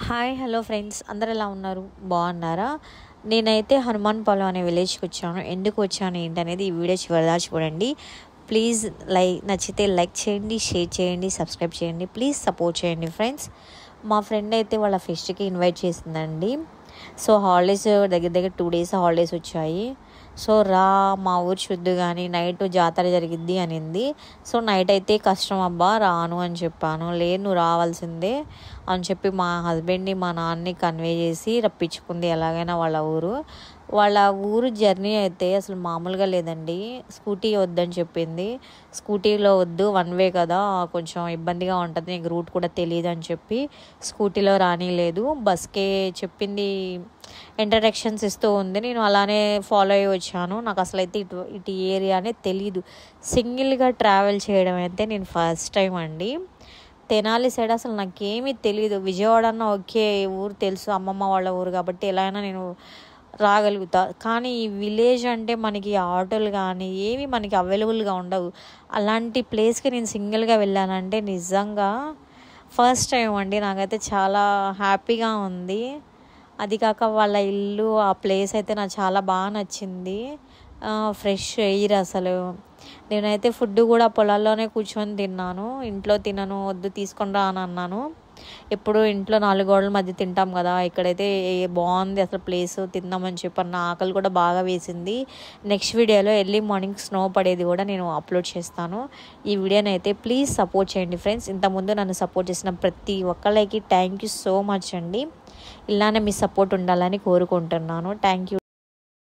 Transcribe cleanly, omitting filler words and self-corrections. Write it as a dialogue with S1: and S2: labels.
S1: Hi hello friends, అందరు ఎలా ఉన్నారు? బాగున్నారా? నేనైతే హనుమాన్ పాలెం అనే విలేజ్కి వచ్చాను. ఎందుకు వచ్చాను ఏంటనేది ఈ వీడియో చివరిదాకా చూడండి. ప్లీజ్ నచ్చితే లైక్ చేయండి, షేర్ చేయండి, సబ్స్క్రైబ్ చేయండి. ప్లీజ్ సపోర్ట్ చేయండి ఫ్రెండ్స్. మా ఫ్రెండ్ అయితే వాళ్ళ ఫెస్ట్కి ఇన్వైట్ చేసిందండి. సో హాలిడేస్ దగ్గర 2 days హాలిడేస్ వచ్చాయి. సో మా ఊరు చూద్దు కానీ నైట్ జాతర జరిగిద్ది అనింది. సో నైట్ అయితే కష్టం అబ్బా, రాను అని చెప్పాను. లేదు, నువ్వు రావాల్సిందే అని చెప్పి మా హస్బెండ్ని మా నాన్నని కన్వే చేసి రప్పించుకుంది ఎలాగైనా వాళ్ళ ఊరు జర్నీ అయితే అసలు మామూలుగా లేదండి. స్కూటీ వద్దని చెప్పింది. స్కూటీలో వద్దు, 1 way కదా, కొంచెం ఇబ్బందిగా ఉంటుంది, నీకు రూట్ కూడా తెలియదు అని చెప్పి స్కూటీలో రానిలేదు. బస్కే చెప్పింది, ఇంట్రడక్షన్స్ ఇస్తూ ఉంది. నేను అలానే ఫాలో అయ్యి వచ్చాను. నాకు అసలు అయితే ఇటు ఏరియానే తెలీదు. సింగిల్గా ట్రావెల్ చేయడం అయితే నేను ఫస్ట్ టైం అండి. తెనాలి సైడ్ అసలు నాకేమీ తెలీదు. విజయవాడ అన్న ఓకే, ఊరు తెలుసు, అమ్మమ్మ వాళ్ళ ఊరు కాబట్టి ఎలా అయినా నేను రాగలుగుతా. కానీ ఈ విలేజ్ అంటే మనకి ఆటోలు కానీ ఏవి మనకి అవైలబుల్గా ఉండవు. అలాంటి ప్లేస్కి నేను సింగిల్గా వెళ్ళానంటే నిజంగా ఫస్ట్ టైం అండి. నాకైతే చాలా హ్యాపీగా ఉంది. అది కాక వాళ్ళ ఇల్లు, ఆ ప్లేస్ అయితే నాకు చాలా బాగా నచ్చింది. ఫ్రెష్ ఎయిర్ అసలు. నేనైతే ఫుడ్ కూడా పొలాల్లోనే కూర్చొని తిన్నాను. ఇంట్లో తినను, వద్దు తీసుకొని రా అని అన్నాను. ఎప్పుడు ఇంట్లో 4 గోడల మధ్య తింటాం కదా, ఇక్కడైతే బాగుంది అసలు ప్లేస్, తిందామని చెప్పి నా ఆకలి కూడా బాగా వేసింది. నెక్స్ట్ వీడియోలో ఎర్లీ మార్నింగ్ స్నో పడేది కూడా నేను అప్లోడ్ చేస్తాను. ఈ వీడియోని అయితే ప్లీజ్ సపోర్ట్ చేయండి ఫ్రెండ్స్. ఇంతకుముందు నన్ను సపోర్ట్ చేసిన ప్రతి ఒక్కళ్ళకి థ్యాంక్ యూ సో మచ్ అండి. ఇలానే మీ సపోర్ట్ ఉండాలని కోరుకుంటున్నాను. Thank you.